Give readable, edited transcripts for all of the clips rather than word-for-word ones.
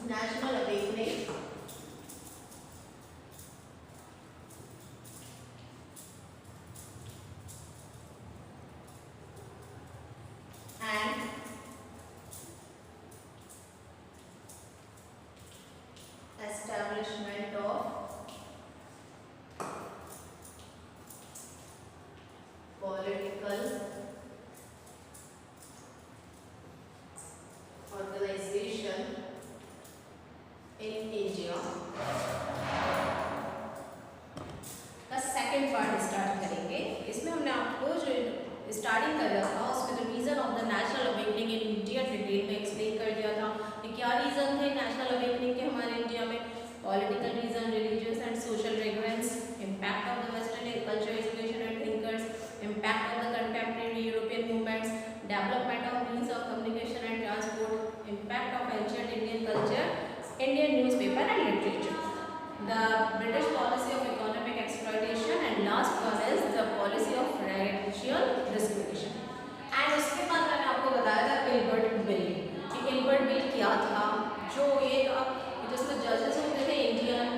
national awakening and establishment of political organization in India का second part start करेंगे। इसमें हमने आपको जो स्टार्टिंग कर रहा था उसमें जो reason of the national awakening in India detail में एक्सप्लेन कर दिया था कि क्या रीजन थे नेशनल अवेकनिंग के हमारे इंडिया में। Political reason, religious and social reference, impact of the western culture, education and thinkers, impact of the contemporary European movements, development of means of communication and transport, impact of ancient Indian culture, Indian newspaper and literature, the British policy of economic exploitation, and last one is the policy of racial discrimination. And उसके बाद मैंने आपको बताया था Ilbert bill कि Ilbert bill क्या था। जो ये जिसमें जजेस होते थे इंडियन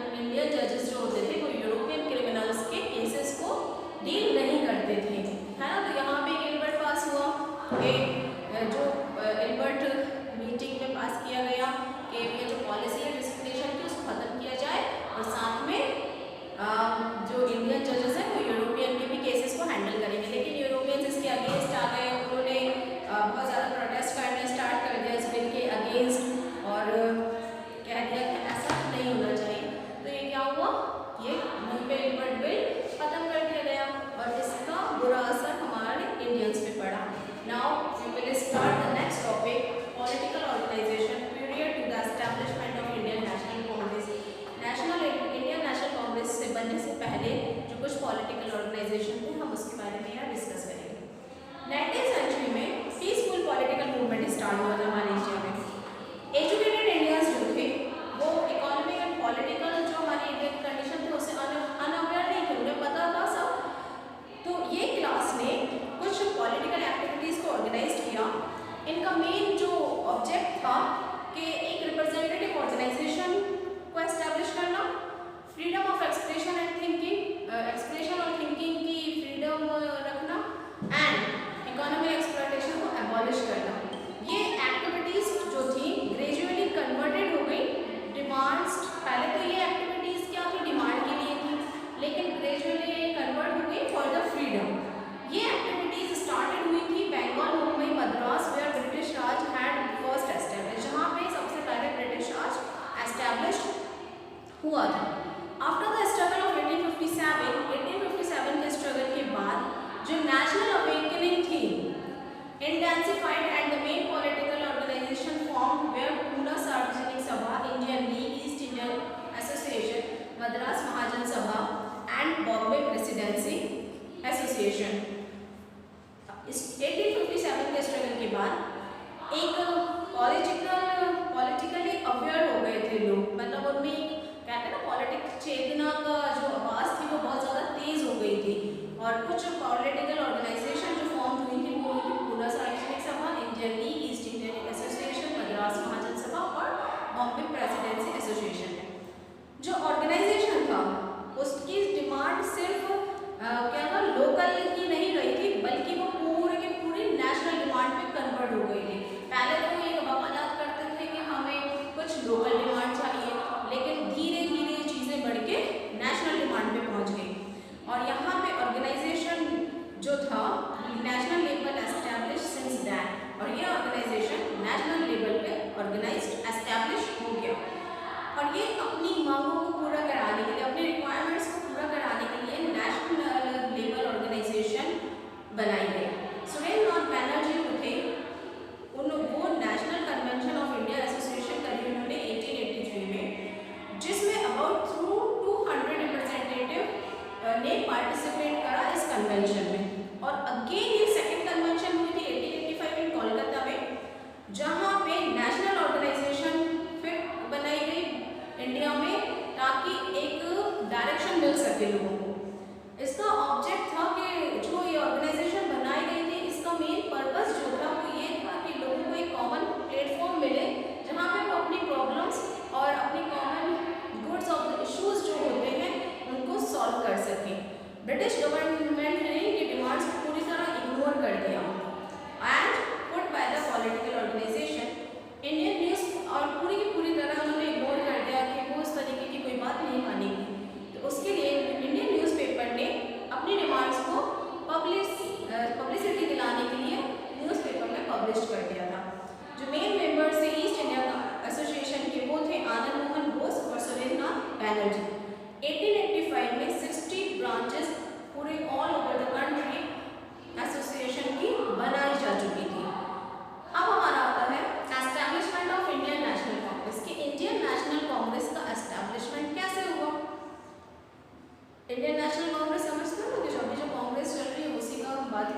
जजेस जो होते थे वो यूरोपियन क्रिमिनल्स के केसेस को डील नहीं करते थे, है ना। तो यहाँ पे इल्बर्ट पास हुआ कि जो इल्बर्ट मीटिंग में पास किया गया कि ये जो पॉलिसी है डिस्क्रिमिनेशन की उसको खत्म किया जाए और साथ में जो इंडियन जजेस हैं वो यूरोपियन के भी केसेस को हैंडल करेंगे। लेकिन यूरोपियंस इसके अगेंस्ट आ गए, उन्होंने बहुत ज़्यादा प्रोटेस्ट करना स्टार्ट कर दिया इस बिल के अगेंस्ट और कह दिया कि ऐसा नहीं होना चाहिए। तो ये क्या हुआ, ये वहीं पे इल्बर्ट बिल खत्म कर दिया गया और इसका बुरा असर हमारे इंडियंस पे पड़ा। Now we will start the next topic, political organisation period to the establishment of Indian National Congress. Indian National Congress से बनने से पहले जो कुछ पॉलिटिकल ऑर्गेनाइजेशन थे हम उसके बारे में यहाँ डिस्कस करेंगे। 19वीं सेंचुरी में पीसफुल पॉलिटिकल मूवमेंट स्टार्ट हुआ था हमारे इंडिया में। एजुकेटेड इंडियंस जो थे वो इकोनॉमिक एंड पॉलिटिकल जो हमारी इंडियन कंडीशन थी उससे अनअवेयर नहीं थे, उन्हें पता था सब। तो ये क्लास ने कुछ पॉलिटिकल एक्टिविटीज़ को ऑर्गेनाइज किया। इनका मेन जो ऑब्जेक्ट था कि एक रिप्रेजेंटेटिव ऑर्गेनाइजेशन को एस्टैब्लिश करना, freedom of expression and thinking, expression और थिंकिंग की फ्रीडम रखना एंड इकोनॉमिक एक्सप्लॉयटेशन को एबॉलिश करना। ये एक्टिविटीज़ जो थी ग्रेजुअली कन्वर्टेड हो गई डिमांड्स। पहले तो ये एक्टिविटीज़ क्या थी, डिमांड के लिए थी, लेकिन ग्रेजुअली कन्वर्ट हो गई फॉर द फ्रीडम। ये एक्टिविटीज़ स्टार्टेड हुई थी Bengal, Mumbai, Madras where British Raj had first establish, जहाँ पे सबसे पहले ब्रिटिश राज एस्टैब्लिश हुआ था। आफ्टर द स्ट्रगल ऑफ 1857 के स्ट्रगल के बाद जो नेशनल अवेकनिंग थी intensified and the main political organisation form were Poona Sarvajanik Sabha, Indian League, East Indian Association, Madras Mahajan Sabha and Bombay presidency association. 1857 के स्ट्रगल के बाद एक पॉलिटिकली अवेयर हो गए थे लोग, मतलब उनमें कहते हैं ना पॉलिटिक्स चेतना का जो आवाज़ थी वो बहुत ज़्यादा तेज़ हो गई थी और कुछ पॉलिटिकल ऑर्गेनाइजेशन जो फॉर्म हुई थी वो हुई थी Poona Sarvajanik Sabha, Indian League, East Indian Association, Madras Mahajan Sabha और बॉम्बे प्रेसिडेंसी एसोसिएशन है। जो ऑर्गेनाइजेशन था उसकी डिमांड सिर्फ क्या था, लोकल ही नहीं रही थी बल्कि वो पूरे की पूरी नेशनल डिमांड पे कन्वर्ट हो गई थी। पहले तो ये वकालत करते थे कि हमें कुछ लोकल डिमांड चाहिए, लेकिन धीरे धीरे चीज़ें बढ़ के नेशनल डिमांड पे पहुंच गई और यहाँ पे ऑर्गेनाइजेशन जो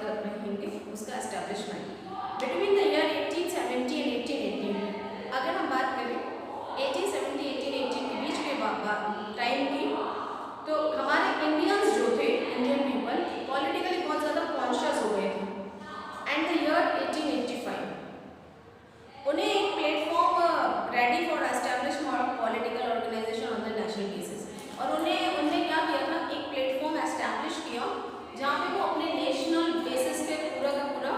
कर रहेंगे उसका establishment between the year 1870 and 1818। अगर हम बात करें 1870 1818 के बीच के टाइम की, तो हमारे इंडियंस जो थे, इंडियन पीपल पॉलिटिकली बहुत ज़्यादा कॉन्शियस हो गए थे। एंड द ईयर 1885 उन्हें एक platform ready for establishment political organisation on the national basis, और उन्हें क्या किया था, एक प्लेटफॉर्म एस्टैब्लिश किया जहाँ पे वो अपने नेशनल बेसिस पे पूरा का पूरा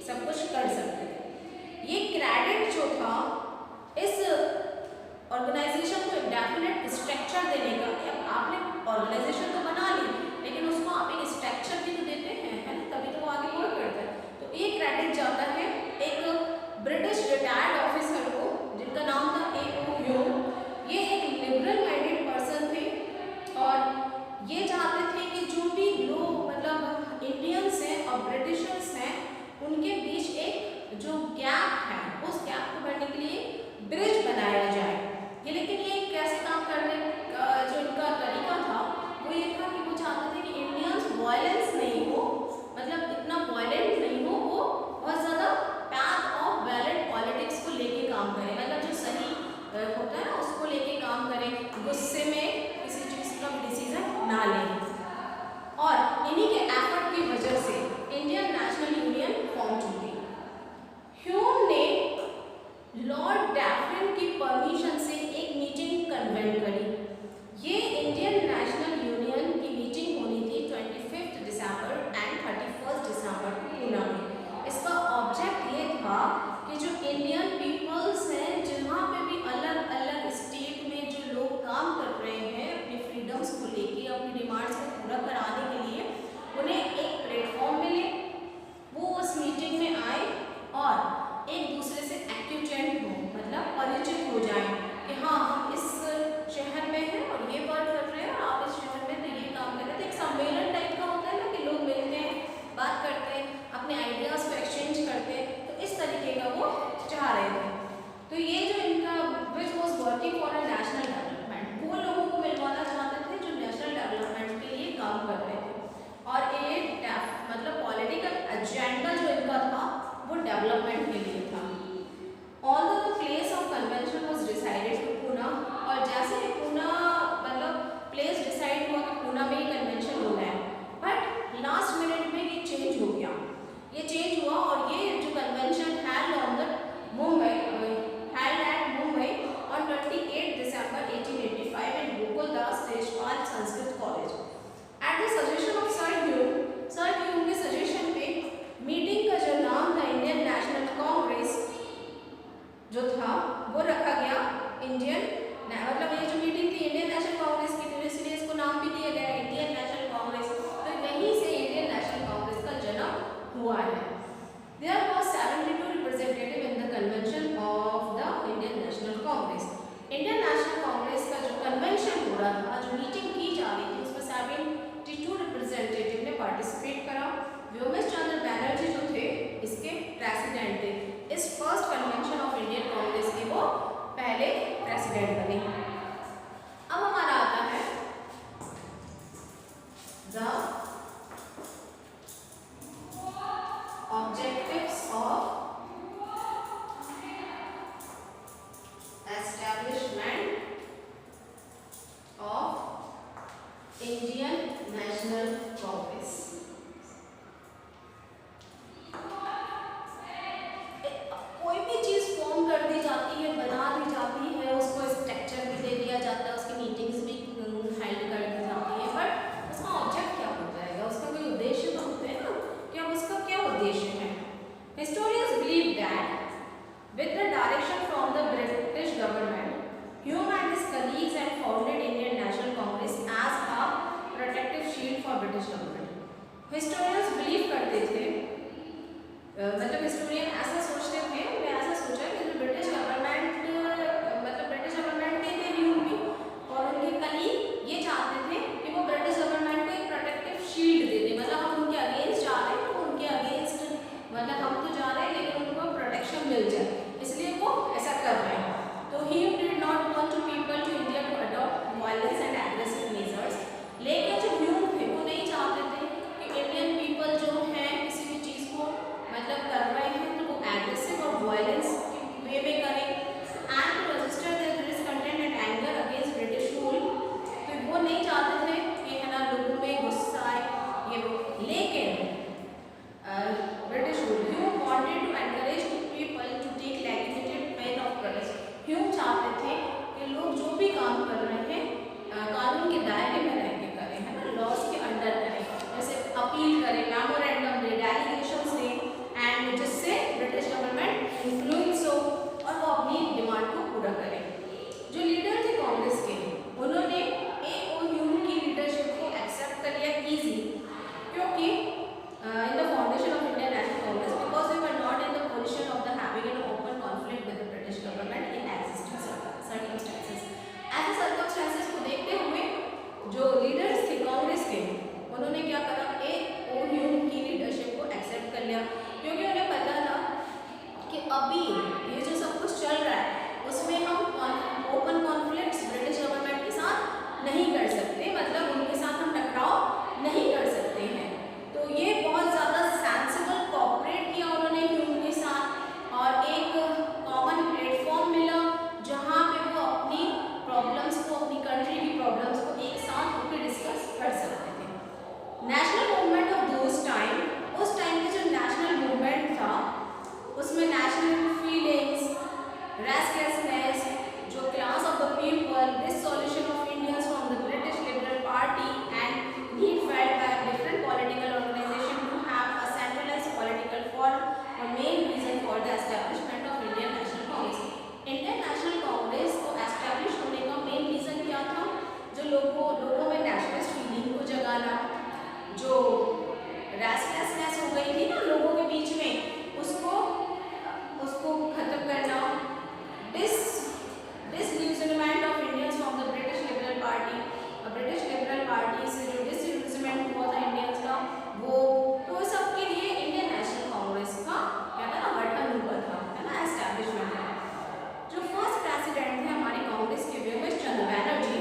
सब कुछ कर सकते थे। ये क्रेडिट जो था इस ऑर्गेनाइजेशन को एक डेफिनेट स्ट्रक्चर देने का, आपने ऑर्गेनाइजेशन तो बना ली लेकिन उसको आप एक स्ट्रक्चर भी तो देते हैं, है ना, तभी तो वो आगे वर्क करता है। तो ये क्रेडिट जाता है एक ब्रिटिश रिटायर्ड ऑफिसर को जिनका नाम था A.O. ह्यूम। ये एक लिबरल माइंडेड पर्सन थे और ये चाहते थे कि जो भी लोग मतलब इंडियंस हैं और ब्रिटिशर्स हैं उनके बीच एक जो गैप है उस गैप को भरने के लिए ब्रिज बनाया जाए। ये लेकिन ये कैसे काम करने का जो इनका तरीका था वो ये था कि वो चाहते थे कि इंडियंस वायलेंस नहीं हो, मतलब इतना वायलेंट नहीं हो, वो बहुत ज़्यादा पैथ ऑफ वैलिड पॉलिटिक्स को लेके काम करें, मतलब जो सही होता है ना उसको लेके काम करें, गुस्से में किसी चीज़ का भी डिसीजन ना लें। और इन्हीं के एफर्ट की वजह से इंडियन नेशनल यूनियन फॉर्म हुई। ह्यूम ने लॉर्ड डैफरिन की परमिशन से एक मीटिंग कन्वेंट करी। ये इंडियन नेशनल यूनियन की मीटिंग होनी थी 25 दिसंबर एंड 31 दिसंबर को पूना में। इसका ऑब्जेक्ट ये था कि जो इंडियन पीपल्स हैं जहाँ पे भी अलग अलग स्टेट में जो लोग काम कर रहे हैं अपनी फ्रीडम्स को लेके अपनी डिमांड्स को पूरा कराने के लिए उन्हें एक प्लेटफॉर्म मिले, वो उस मीटिंग में आए और एक दूसरे से एक्यूटेंट हो, मतलब परिचित हो जाए कि हाँ हम इस शहर में हैं और ये वर्क कर रहे हैं और आप इस शहर में तो ये काम कर रहे थे। एक सम्मेलन टाइप का होता है ना कि लोग मिलते हैं, बात करते हैं, अपने आइडियाज़ को एक्सचेंज करते हैं, तो इस तरीके का वो चाह रहे थे। तो ये जो इनका which was working for a national development, वो लोगों को मिलवाना चाहते थे जो नेशनल डेवलपमेंट के लिए काम कर रहे थे। और ये मतलब पॉलिटिकल एजेंडा जो इनका था वो डेवलपमेंट के लिए था। Although the place of convention was decided to Poona, और जैसे पूना मतलब प्लेस डिसाइड हुआ कि पूना में ही कन्वेंशन हो गया, बट लास्ट मिनट में ये चेंज हो गया। ये चेंज हुआ और ये जो convention held on the Mumbai held at Mumbai on 28 December 1885 in Gokuldas Deshpal Sanskrit college. At the suggestion of sir Hume के सजेशन पे मीटिंग का जो नाम था इंडियन नेशनल कांग्रेस जो था वो रखा गया इंडियन, मतलब ये जो मीटिंग थी इंडियन नेशनल कांग्रेस की, तो इसलिए इसको नाम भी दिया गया इंडियन नेशनल कांग्रेस। तो यहीं से इंडियन नेशनल कांग्रेस का जन्म हुआ है। There was 72 representative in the convention of the Indian National Congress. Indian National Congress का जो कन्वेंशन हो रहा था, जो मीटिंग की जा रही थी, उसमें 72 रिप्रेजेंटेटिव ने पार्टिसिपेट करा। व्योमेश चंद्र बैनर्जी जो थे इसके प्रेसिडेंट थे। इस first convention of Indian Congress के वो पहले प्रेसिडेंट बने। अब हमारा आता है the objectives of establishment of Indian National Congress। कोई भी चीज फॉर्म कर दी जाती है, बना दी जाती है, उसको स्ट्रक्चर भी दे दिया जाता है, उसकी मीटिंग्स भी हेल्ड कर दी जाती है, बट उसका ऑब्जेक्ट क्या होता है, उसका कोई उद्देश्य तो होता है ना कि अब उसका क्या उद्देश्य है। Historians believe that with the direction from the British government, Hume and his colleagues had founded Indian National Congress as a protective shield for British government। Historians believe करते थे, मतलब हिस्टोरियन ऐसा सोचते थे, उन्हें ऐसा सोचा कि जो ब्रिटिश गवर्नमेंट मतलब ब्रिटिश गवर्नमेंट के थे ह्यूम भी और उनके कलीग ये चाहते थे कि वो ब्रिटिश गवर्नमेंट को एक प्रोटेक्टिव शील्ड दे दे, मतलब हम उनके अगेंस्ट जा रहे हैं तो उनके अगेंस्ट मतलब हम तो जा रहे हैं लेकिन उनको प्रोटेक्शन मिल जाए, इसलिए वो ऐसा कर रहे हैं। तो Hume did not want to people to India to adopt violence and aggressive measures, लेकिन जो ह्यूम थे वो नहीं चाहते थे कि इंडियन पीपल अपील करे, memorandum they, delegations they, and जिससे ब्रिटिश गवर्नमेंट इन्फ्लुएंस हो और वो अपनी डिमांड को पूरा करे। जो लीडर थे कांग्रेस के, उन्होंने AOU की लीडरशिप को एक्सेप्ट कर लिया इजी, क्योंकि in the foundation of Indian National Congress, because they were not in the position of the having an open conflict with the British government in existing circumstances. ऐसे circumstances को देखते हुए जो leaders थे कांग्रेस के, उन्होंने क्या करा, AOU की लीडरशिप को एक्सेप्ट कर लिया, क्योंकि उन्हें पता था कि अभी ये जो सब कुछ चल रहा है उसमें हम ओपन कॉन्फ्लिक्ट्स ब्रिटिश गवर्नमेंट के साथ नहीं कर सकते, मतलब उनके साथ हम टकराव नहीं कर सकते हैं। तो ये बहुत ज़्यादा सेंसिबल कोऑपरेट किया उन्होंने ह्यूम के साथ, और एक कॉमन प्लेटफॉर्म मिला जहाँ पे वो अपनी प्रॉब्लम्स को, अपनी कंट्री की प्रॉब्लम्स को एक साथ होकर डिस्कस कर सकते थे। National movement of those time, उस टाइम के जो नेशनल मूवमेंट था उसमें नेशनल फीलिंग्स, रेस्टलेसनेस, जो class of the people, dissolution of Indians from the British Liberal Party and need felt by different political organisation to have a centralised political form और main reason for the establishment of Indian National Congress. Indian National Congress को establish होने का main reason क्या था, जो लोगों में nationalist feeling को जगाना, जो रेस्टलेसनेस हो गई थी ना लोगों के बीच में, उसको खत्म करना, disillusionment of Indians from the British Liberal party, British Liberal party से जो डिसल्यूजनमेंट हुआ था इंडियंस का, वो सबके लिए इंडियन नेशनल कांग्रेस का क्या था, गठन हुआ था, है ना, एस्टैब्लिशमेंट है। जो फर्स्ट प्रेसिडेंट थे हमारे कांग्रेस के व्योमेश चंद्र बैनर्जी,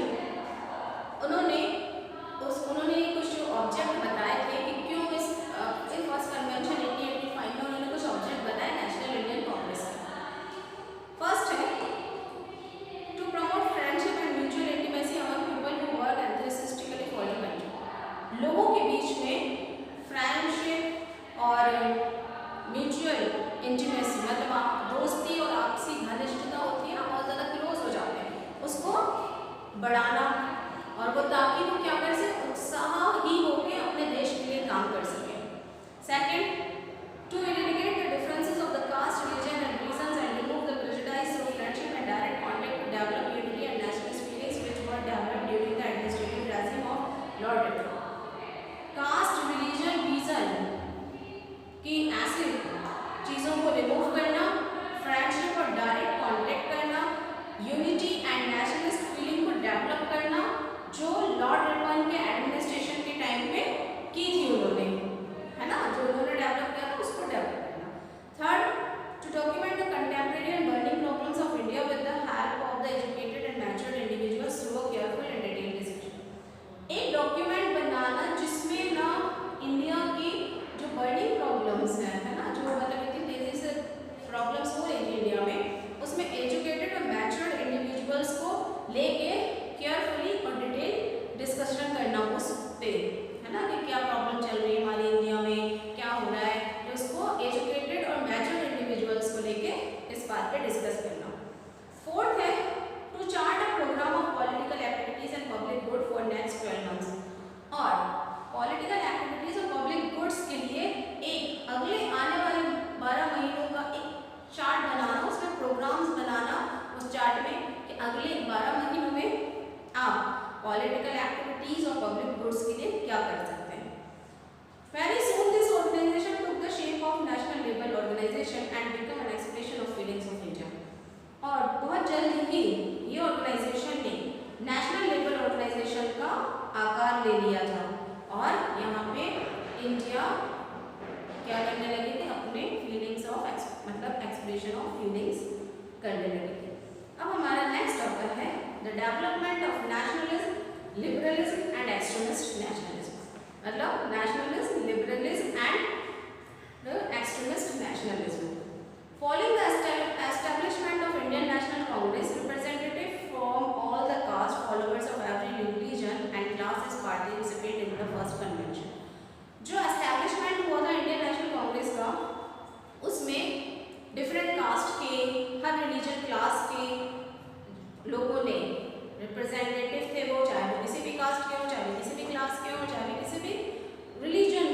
उन्होंने कुछ ऑब्जेक्ट बताए थे कि क्यों इस फर्स्ट कन्वेंशन 1885 में उन्होंने कुछ ऑब्जेक्ट बताए नेशनल इंडियन कांग्रेस का। फर्स्ट है to promote friendship and mutual intimacy among people who work enthusiastically for the country. लोगों के बीच में फ्रेंडशिप और म्यूचुअल इंटीमेसी, मतलब दोस्ती और आपसी घनिष्ठता होती है ना, बहुत ज़्यादा क्लोज हो जाते हैं, उसको बढ़ाना, और वो ताकि वो क्या कर सके, उत्साह ही होकर अपने देश के लिए काम कर सके। Second, to eradicate the differences of the caste, religion and reasons and remove the prejudice of friendship and direct contact to develop unity and nationalist feelings which were developed during the administrative regime of Lord Ripon। Caste, religion, region की ऐसी चीज़ों को remove करना, friendship और direct contact करना, unity and nationalist feeling को develop करना, जो लॉर्ड रिपन के एडमिनिस्ट्रेशन के टाइम पे की थी उन्होंने, है ना, जो उन्होंने डेवलप किया था उसको डेवलप करना। Third, to document the contemporary and burning problems of India with the help of the educated and matured individuals through a careful and detailed discussion. एक डॉक्यूमेंट बनाना जिसमें ना इंडिया की जो बर्निंग प्रॉब्लम्स हैं, है ना, जो मतलब इतनी तेजी से प्रॉब्लम्स हो रही थी इंडिया में, उसमें एजुकेटेड और मैच्योर्ड इंडिविजुअल्स को लेके केयरफुली और डिटेल डिस्कशन करना उस पे, है ना, कि क्या प्रॉब्लम चल रही है हमारी इंडिया में, क्या हो रहा है, तो उसको एजुकेटेड और मैच्योर्ड इंडिविजुअल्स को लेके इस बात पे डिस्कस करना। फोर्थ है to chart a programme of political activities and public good for next 12 months. और पॉलिटिकल एक्टिविटीज और पब्लिक गुड्स के लिए एक अगले आने वाले 12 महीनों का एक चार्ट बनाना, उसमें प्रोग्राम्स बनाना उस चार्ट में कि अगले 12 महीनों में आप पॉलिटिकल एक्टिविटीज और पब्लिक गुड्स के लिए क्या कर सकते हैं। Very soon this organization took the shape of National Labour Organization and became an expression of feelings of India। और बहुत जल्द ही ये ऑर्गेनाइजेशन ने नेशनल लेबर ऑर्गेनाइजेशन का आकार ले लिया था, और यहाँ पे इंडिया क्या करने लगे थे, अपने फीलिंग्स ऑफ मतलब एक्सप्रेशन ऑफ फीलिंग्स करने लगे थे। अब हमारा नेक्स्ट टॉपिक है the development of nationalism, liberalism and extremist nationalism. मतलब nationalism, liberalism and the extremist nationalism. Following the establishment of Indian National Congress, representatives from all the caste, followers of every religion and classes participated in the first convention। जो establishment हुआ था Indian National Congress का, उसमें different caste के, हर religion class के लोगों ने representative थे, वो चाहे वो किसी भी कास्ट के हो, चाहे किसी भी क्लास के हो, चाहे किसी भी रिलीजन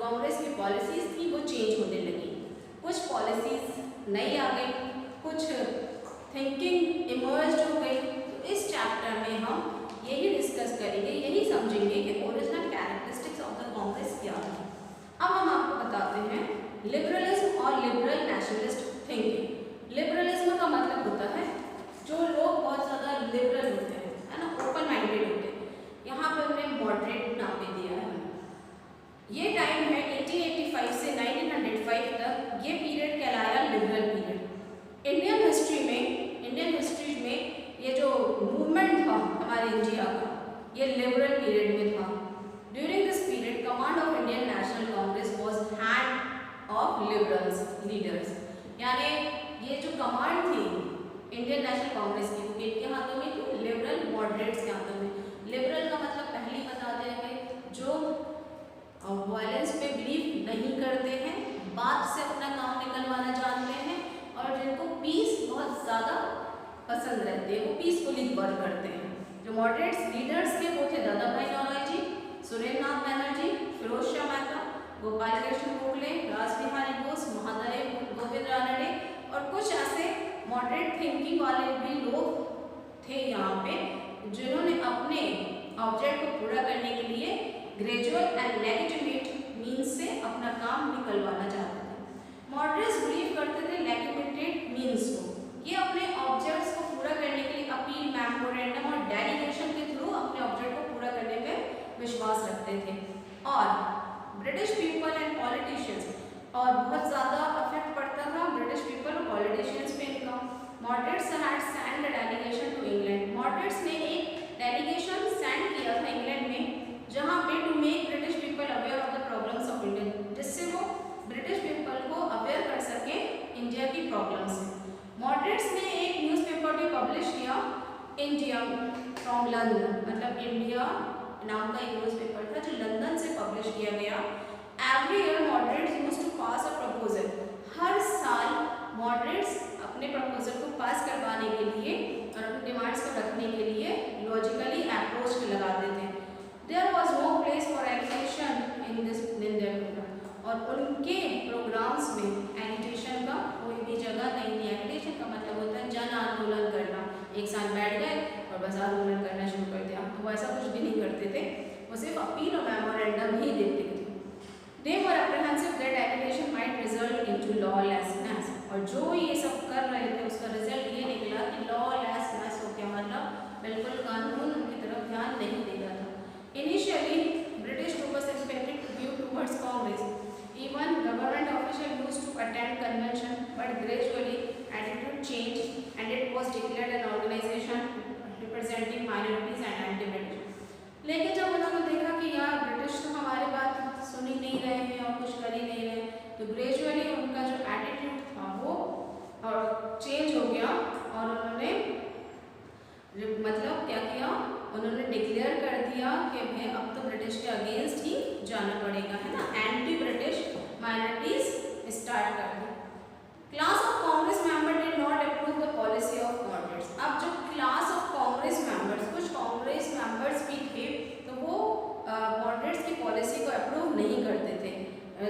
कांग्रेस की पॉलिसीज थी वो चेंज होने लगी, कुछ पॉलिसीज नई आ गई, कुछ थिंकिंग इमर्ज हो गई। तो इस चैप्टर में हम यही डिस्कस करेंगे, यही समझेंगे कि original characteristics of the Congress क्या है। अब हम आपको बताते हैं लिबरलिज्म और लिबरल नेशनलिस्ट थिंकिंग। लिबरलिज्म का मतलब होता है जो लोग बहुत ज़्यादा लिबरल होते हैं, है ना, ओपन माइंडेड होते हैं। यहाँ पर हमने मॉडरेट नाम भी दिया है। ये टाइम है 1885 से 1905 तक, ये पीरियड कहलाया लिबरल पीरियड। इंडियन हिस्ट्री में ये जो मूवमेंट था हमारे इंडिया का, ये लिबरल पीरियड में था। During this period command of Indian National Congress was hand of liberals leaders, यानी ये जो कमांड थी इंडियन नेशनल कांग्रेस की, वो किनके हाथों में थी? लिबरल मॉडरेट्स के हाथों में। लिबरल का मतलब पहले ही बता देंगे, जो वायलेंस पे बिलीव नहीं करते हैं, बात से अपना काम निकलवाना जानते हैं, और जिनको पीस बहुत ज़्यादा पसंद रहती है, वो पीसफुली वर्क करते हैं। जो मॉडरेट्स लीडर्स थे वो थे दादा भाई नौरोजी, सुरेंद्रनाथ बैनर्जी, फिरोज शाह मेहता, गोपाल कृष्ण गोखले, रासबिहारी बोस, महादेव गोविंद रानडे, और कुछ ऐसे मॉडरेट थिंकिंग वाले भी लोग थे यहाँ पे, जिन्होंने अपने ऑब्जेक्ट को पूरा करने के लिए ग्रेजुअल एंड लेजिटिमेट मीन्स से अपना काम निकलवाना चाहते थे। मॉडरेट्स बिलीव करते थे लेजिटिमेट मीन्स को, ये अपने ऑब्जेक्ट्स को पूरा करने के लिए अपील, मेमोरेंडम और डेलीगेशन के थ्रू अपने ऑब्जेक्ट को पूरा करने में विश्वास रखते थे। और ब्रिटिश पीपल एंड पॉलिटिशियंस, और बहुत ज़्यादा अफेक्ट पड़ता था ब्रिटिश पीपल और पॉलिटिशियंस पे इनका। Moderates had send a delegation to England, moderates ने एक डेलीगेशन सेंड किया था इंग्लैंड में, जहाँ पे to make British people aware of the problems of India, जिससे वो ब्रिटिश पीपल को अवेयर कर सके इंडिया की प्रॉब्लम से। मॉडरेट्स ने एक न्यूज़पेपर भी पब्लिश किया, इंडिया फ्रॉम लंदन, मतलब इंडिया नाम का एक न्यूज़पेपर था जो लंदन से पब्लिश किया गया। Every year moderates used to pass a proposal, हर साल मॉडरेट्स अपने प्रपोजल को पास करवाने के लिए और अपनी डिमांड्स को रखने के लिए लॉजिकली अप्रोच लगाते थे। There was no place for agitation in their programme, और उनके प्रोग्राम्स में एजिटेशन का कोई भी जगह नहीं थी। एजिटेशन का मतलब होता है जन आंदोलन करना, एक साथ बैठ गए और बस आंदोलन करना शुरू कर दिया, तो वो ऐसा कुछ भी नहीं करते थे, वो सिर्फ अपील और मेमोरेंडम ही देते थे। They were apprehensive that agitation might result into lawlessness, और जो ये सब कर रहे थे उसका रिजल्ट ये निकला कि lawlessness हो गया, मतलब बिल्कुल कानून उनकी तरफ ध्यान नहीं दे रहा था। Initially, British troopers expected to view towards Congress. Even government officials used to attend convention, but gradually attitude changed and it was declared an organization representing minorities and anti-British. लेकिन जब उन्होंने देखा कि यार ब्रिटिश तो हमारी बात सुन ही नहीं रहे हैं और कुछ कर ही नहीं रहे, तो ग्रेजुअली उनका जो एटीट्यूड था वो और चेंज हो गया, और उन्होंने मतलब क्या किया, उन्होंने डिक्लेयर कर दिया कि भाई अब तो ब्रिटिश के अगेंस्ट ही जाना पड़ेगा, है ना, एंटी ब्रिटिश माइनॉरिटीज स्टार्ट कर दी। Class of Congress member did not approve the policy of moderates. अब जो क्लास ऑफ कांग्रेस मेंबर्स, कुछ कांग्रेस मेंबर्स भी थे, तो वो मॉडरेट्स की पॉलिसी को अप्रूव नहीं करते थे।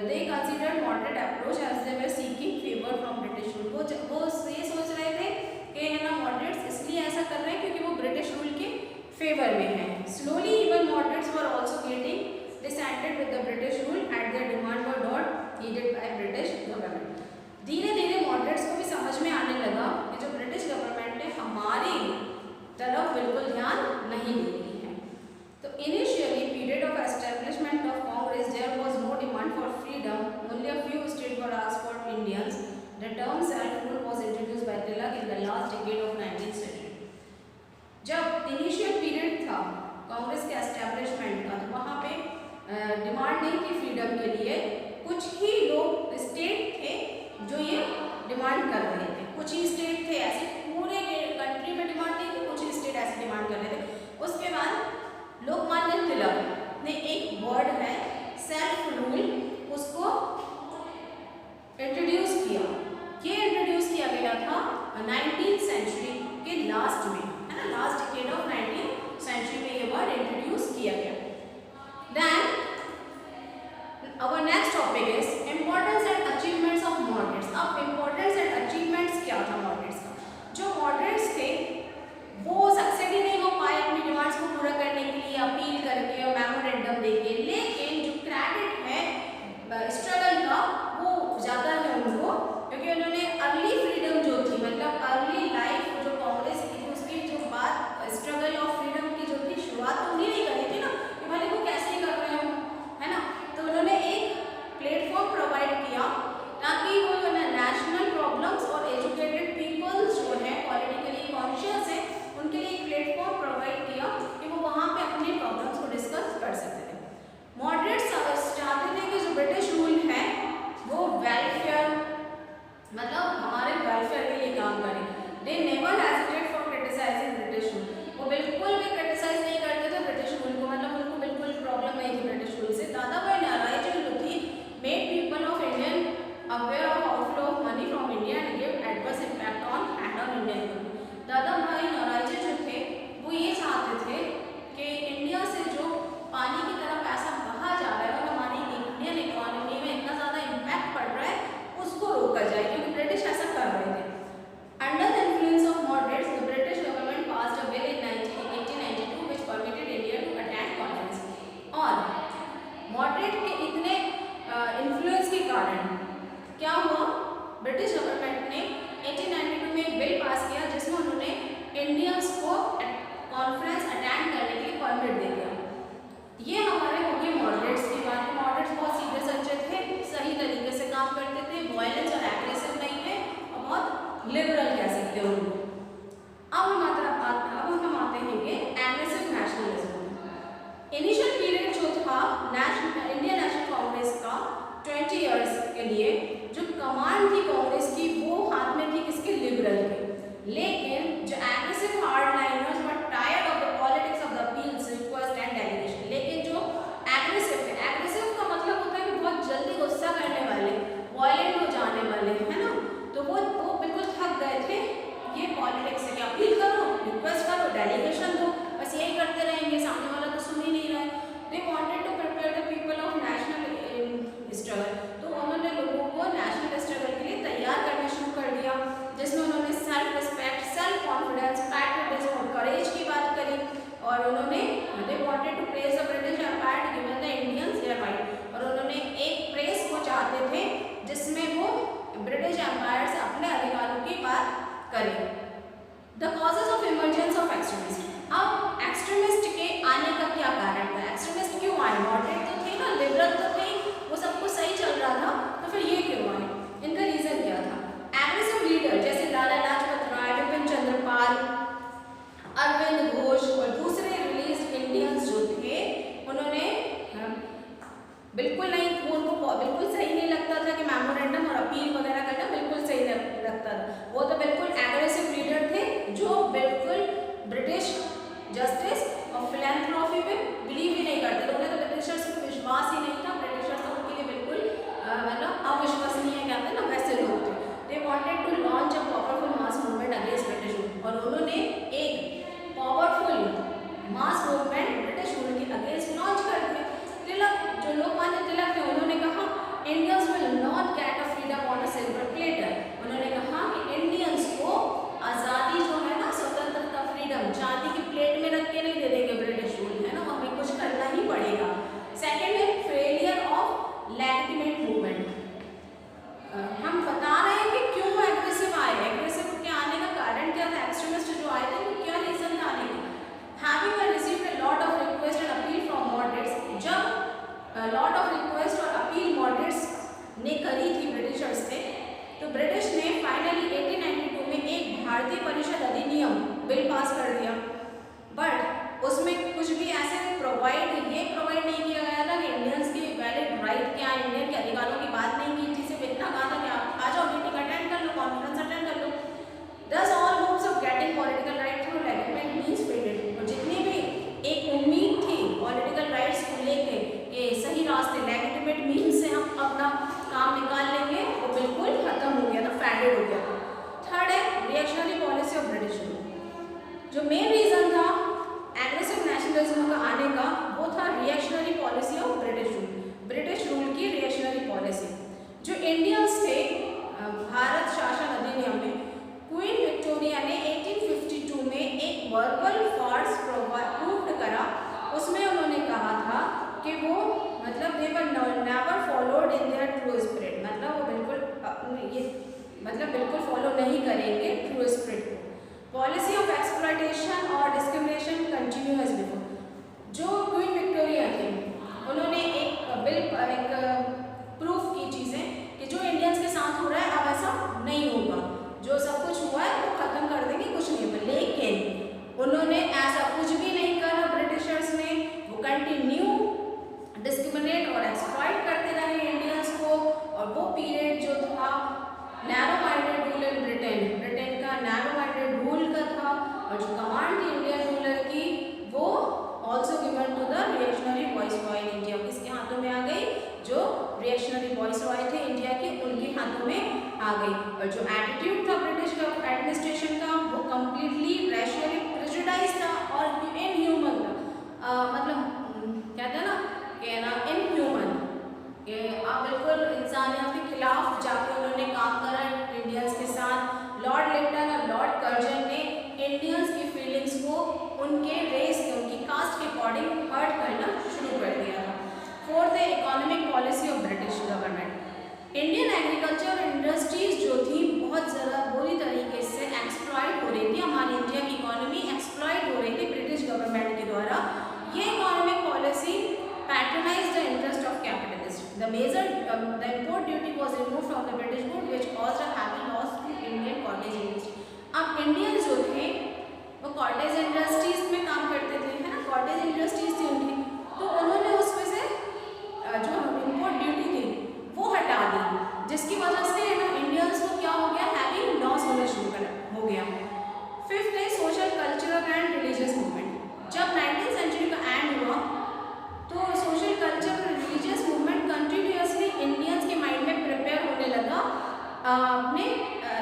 They considered moderate approach as they were seeking favour from British rule. वो ये सोच रहे थे कि है ना मॉडरेट्स इसलिए ऐसा कर रहे हैं क्योंकि वो ब्रिटिश रूल के फेवर में हैं। Slowly even moderates were also getting dissented with the British rule at their demand were not needed by British government. धीरे धीरे मॉडरेट्स को भी समझ में आने लगा कि जो ब्रिटिश गवर्नमेंट है हमारी तरफ बिल्कुल ध्यान नहीं दे रही है। तो initially period of establishment of Congress there was no demand for freedom, only a few state were asked for Indians. The term self rule was introduced by Tilak in the last decade of 19th century. जब initial period था Congress के establishment का, तो वहाँ पे demand नहीं थी freedom के लिए, कुछ ही लोग स्टेट थे जो ये डिमांड कर रहे थे, कुछ ही स्टेट थे ऐसे, पूरे कंट्री में डिमांड नहीं थी, कुछ ही स्टेट ऐसे डिमांड कर रहे थे। उसके बाद लोकमान्य तिलक ने एक वर्ड है सेल्फ रूल, उसको इंट्रोड्यूस किया। ये इंट्रोड्यूस किया गया था 19th सेंचुरी के लास्ट में, है ना, last decade of 19th century में ये वर्ड इंट्रोड्यूस किया गया। Then topic is importance and achievements of moderates. अब इम्पोर्टेंस एंड अचीवमेंट्स क्या था मॉडरेट्स का? जो मॉडरेट्स थे वो सक्सेस ही नहीं हो पाए अपनी डिमांड्स को पूरा करने के लिए अपील करके और मेमोरेंडम देके, लेकिन जो क्रेडिट है स्ट्रगल का वो ज़्यादा है उनको, क्योंकि उन्होंने अर्ली फ्रीडम जो थी, मतलब अर्ली लाइफ जो कांग्रेस की थी उसकी जो बात स्ट्रगल ऑफ फ्रीडम की जो थी शुरुआत तो उन्हीं ने करी थी ना, कि भले वो कैसे ही कर रहे हो, है ना। तो उन्होंने एक प्लेटफॉर्म प्रोवाइड किया ताकि वो नेशनल प्रॉब्लम्स और एजुकेटेड पीपल्स जो है पॉलिटिकली कॉन्शियस है उनके लिए एक प्लेटफॉर्म प्रोवाइड किया कि वो वहाँ पे अपने प्रॉब्लम्स को डिस्कस कर सकते थे। मॉडरेट्स चाहते थे कि जो ब्रिटिश रूल है वो वेलफेयर, मतलब हमारे वेलफेयर के लिए काम करें। They never hesitate for criticising British rule, वो बिल्कुल भी क्रिटिसाइज नहीं करते थे ब्रिटिश रूल को, मतलब उनको बिल्कुल प्रॉब्लम नहीं थी ब्रिटिश रूल से। दादाभाई नौरोजी जो थी made people of Indian aware of outflow of money from India and give adverse impact on Indian economy. Dadabhai Naoroji जो थे वो ये चाहते थे कि इंडिया से जो पानी की तरह पैसा बहा जा रहा है और हमारी इंडियन इकोनॉमी में इतना ज़्यादा इम्पैक्ट पड़ रहा है उसको रोका जाए, क्योंकि ब्रिटिश ऐसा कर रहे थे। Under the influence of moderates the British government passed a bill in 1892 which permitted India to attend conference. और मॉडरेट के इतने इन्फ्लुएंस के कारण क्या हुआ, ब्रिटिश गवर्नमेंट ने 1892 में एक बिल पास किया जिसमें उन्होंने इंडियंस को कॉन्फ्रेंस अटेंड करने के लिए परमिट दे दिया। ये हमारे हो गए मॉडरेट्स की बात। मॉडरेट्स बहुत सीधे सच्चे थे, सही तरीके से काम करते थे, वायलेंस और एग्रेसिव नहीं थे और बहुत लिबरल कह सकते हो उनको। अब हम आते हैं कि एग्रेसिव नेशनलिज्म। इनिशियल पीरियड जो था इंडियन नेशनल कांग्रेस का 20 इयर्स के लिए जो कमांड थी कांग्रेस की वो हाथ में थी किसके, लिबरल के। लेकिन जो aggressive hardliners were tired of the politics of the appeals request and delegation. लेकिन जो एग्रेसिव है, एग्रेसिव का मतलब होता है कि बहुत जल्दी गुस्सा करने वाले, वायलेंट हो जाने वाले, है ना। तो वो बिल्कुल थक गए थे ये पॉलिटिक्स से कि अपील करो, रिक्वेस्ट करो, डेलीगेशन दो, बस यही करते रहेंगे, सामने वाला तो सुन ही नहीं रहा है। They wanted to prepare the people of national struggle. तो उन्होंने लोगों को नेशनल स्ट्रगल के लिए तैयार करना शुरू कर दिया, जिसमें उन्होंने self respect, self confidence, patriotism और करेज की बात करी। और उन्होंने they wanted to praise the British empire to give the Indians their right. और उन्होंने एक प्रेस को चाहते थे जिसमें वो ब्रिटिश एम्पायर से अपने अधिकारों की बात करें। The causes of emergence of extremist. अब एक्सट्रीमिस्ट के आने का क्या कारण था, एक्सट्रीमिस्ट क्यों आए? मॉडरेट तो थे ना, लिबरल तो थे, वो सब कुछ सही चल रहा था, तो फिर ये क्यों आए? इनका रीजन क्या था? एग्रेसिव लीडर जैसे लाला लाजपत राय, विपिन चंद्र पाल, अरविंद घोष और दूसरे रिलीज इंडियंस जो थे उन्होंने बिल्कुल नहीं, उनको बिल्कुल सही नहीं लगता था कि मेमोरेंडम और अपील वगैरह करना बिल्कुल सही नहीं लगता था। वो तो बिल्कुल एग्रेसिव लीडर थे जो बिल्कुल ब्रिटिश जस्टिस और फिलैंथ्रोपी में बिलीव ही नहीं करते थे। उन्हें तो ब्रिटिशर्स पे विश्वास ही नहीं था, ब्रिटिशर्स तो उनके लिए बिल्कुल मतलब अविश्वसनीय कहते हैं ना, वैसे लोग थे। They wanted to launch a powerful mass movement against British rule. और उन्होंने एक powerful mass movement British rule के अगेंस्ट लॉन्च कर दिया। तिलक, जो लोकमान्य तिलक थे, उन्होंने कहा Indians will not get a freedom on a silver platter. उन्होंने कहा कि इंडियंस को आज़ादी जो है ना, स्वतंत्रता, फ्रीडम चांदी की प्लेट में रख के नहीं दे देंगे ब्रिटिश रूल, है ना, हमें कुछ करना ही पड़ेगा। सेकेंड है फेलियर ऑफ लेजिटिमेट मूवमेंट। हम बता रहे हैं कि क्यों एग्रेसिव आए, एग्रेसिव के आने का कारण क्या था, एक्सट्रीमिस्ट जो आए थे वो क्या रीजन था आने का। Having received a lot of request and appeal from moderates, जब लॉट ऑफ रिक्वेस्ट और अपील मॉडरेट्स ने करी थी ब्रिटिशर्स से, तो ब्रिटिश ने फाइनली 1892 में एक भारतीय परिषद अधिनियम बिल पास कर दिया। बट उसमें कुछ भी ऐसे प्रोवाइड नहीं किया गया था कि इंडियंस के वैलिड राइट क्या, इंडियन के अधिकारों की बात नहीं की थी। सिर्फ इतना कहा था कि आप आ जाओ, मीटिंग अटेंड कर लो, कॉन्फ्रेंस अटेंड कर लो। दस all hopes of getting political right through legitimate means faded. और जितनी भी एक उम्मीद थी पॉलिटिकल राइट्स को लेके कि सही रास्ते लेजिटिमेट मींस से हम अपना काम निकाल लेंगे, वो बिल्कुल खत्म हो गया था, फेडेड हो गया था। थर्ड है reactionary policy of British rule. जो मेन रीजन था एग्रेसिव नेशनलिज्म का आने का, वो था reactionary policy of British rule, British rule की रिएक्शनरी पॉलिसी। मतलब बिल्कुल फॉलो नहीं करेंगे ट्रू स्पिरिट को। पॉलिसी ऑफ एक्सप्लॉयटेशन और डिस्क्रिमिनेशन कंटिन्यू एज बिफोर। जो क्वीन विक्टोरिया थी उन्होंने एक प्रूफ की चीज़ें कि जो इंडियंस के साथ हो रहा है अब ऐसा नहीं होगा, जो सब कुछ हुआ है वो खत्म कर देंगे, कुछ नहीं होगा। लेकिन उन्होंने ऐसा कुछ भी नहीं करा ब्रिटिशर्स ने, वो कंटिन्यू डिस्क्रिमिनेट और एक्सप्लॉइट करते रहे इंडियंस को। और वो पीरियड जो था narrow minded rule in Britain, Britain का नैरो माइंडेड रूल का था, और जो कमांड थी इंडियन रूलर की वो also given to the reactionary viceroy in India. किसके हाथों में आ गई? जो रिएक्शनरी वॉइसरॉय थे इंडिया के, उनके हाथों में आ गई। और जो एटीट्यूड था ब्रिटिश एडमिनिस्ट्रेशन का वो कम्प्लीटली रैशनली प्रेजुडाइज था और इनह्यूमन था। मतलब कहते हैं ना कि ना इनह्यूमन, आप बिल्कुल इंसानियत के खिलाफ जाके उन्होंने काम करा इंडियंस के साथ। लॉर्ड लिप्टन और लॉर्ड कर्जन ने इंडियंस की फीलिंग्स को उनके रेस के, उनकी कास्ट के अकॉर्डिंग हर्ट करना शुरू कर दिया था। फोर्थ है economic policy of British government. Indian agriculture industries जो थी बहुत ज़्यादा बुरी तरीके से एक्सप्लॉइट हो रही थी, हमारी इंडिया की इकोनॉमी एक्सप्लॉइट हो रही थी ब्रिटिश गवर्नमेंट के द्वारा। ये economic policy patronise the interest of capitalist. The import duty was removed from the British good which caused a heavy loss to Indian cottage industry। अब इंडियन जो थे वो कॉटेज इंडस्ट्रीज में काम करते थे, है ना, कॉटेज इंडस्ट्रीज थी उनकी, तो उन्होंने उसमें से जो इम्पोर्ट ड्यूटी थी वो हटा दी, जिसकी वजह से ना इंडियंस को क्या हो गया, हैवी लॉस होना शुरू हो गया। फिफ्थ है social cultural and religious movement. जब 19th सेंचुरी का एंड हुआ तो सोशल कल्चर और रिलीजियस मूवमेंट कंटिन्यूसली इंडियंस के माइंड में प्रिपेयर होने लगा, अपने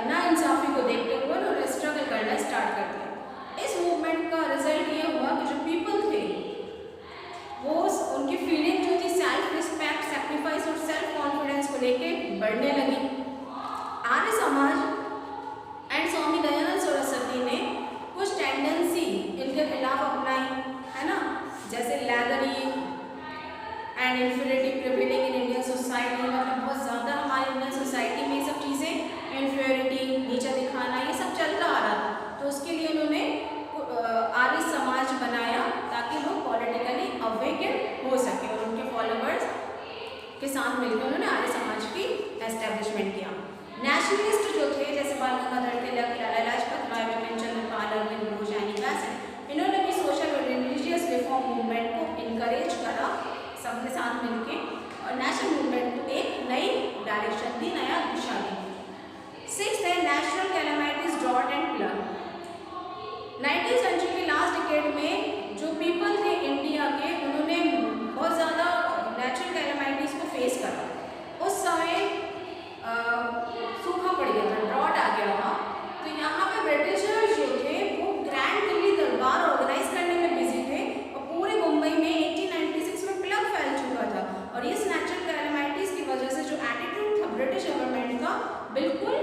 नाइंसाफ़ी को देखते हुए उन्होंने स्ट्रगल करना स्टार्ट कर दिया। इस मूवमेंट का रिजल्ट ये हुआ कि जो पीपल थे वो उनकी फीलिंग जो थी सेल्फ रिस्पेक्ट, सेक्रीफाइस और सेल्फ कॉन्फिडेंस को लेके बढ़ने लगी। आर्य समाज एंड स्वामी दयानंद सरस्वती ने कुछ टेंडेंसी इनके खिलाफ अपनाई, है ना, जैसे lathering and inferiority prevailing in Indian society. मतलब बहुत ज़्यादा हमारी इंडियन सोसाइटी में ये सब चीज़ें, इन्फीरियरिटी, नीचा दिखाना, ये सब चलता आ रहा था। तो उसके लिए उन्होंने आर्य समाज बनाया ताकि लोग पॉलिटिकली अवेकन हो सके, और उनके फॉलोअर्स के साथ मिलकर उन्होंने आर्य समाज की एस्टेब्लिशमेंट किया। नेशनलिस्ट जो थे जैसे बाल गंगाधर तिलक, लाला लाजपत राय, बिपिन चंद्र पाल, अरविंद घोष, एनी बेसेंट, इन्होंने भी सोशल और रिलीजियस रिफॉर्म मूवमेंट को इनकरेज करा सबके साथ मिलके, और नेशनल मूवमेंट को एक नई डायरेक्शन दी, नया दिशा दी। सिक्स्थ है natural calamities, drought and flood. 19th century के लास्ट डिकेड में जो पीपल थे इंडिया के, उन्होंने बहुत ज़्यादा नेचुरल कैलामिटीज को फेस करा। उस समय सूखा पड़ गया था, ड्रॉट आ गया था। तो यहाँ पे ब्रिटिशर्स जो थे वो ग्रैंड दिल्ली दरबार ऑर्गेनाइज करने में बिजी थे, और पूरे मुंबई में 1896 में प्लग फैल चुका था। और इस नेचुरल कैलामिटीज की वजह से जो एटीट्यूड था ब्रिटिश गवर्नमेंट का बिल्कुल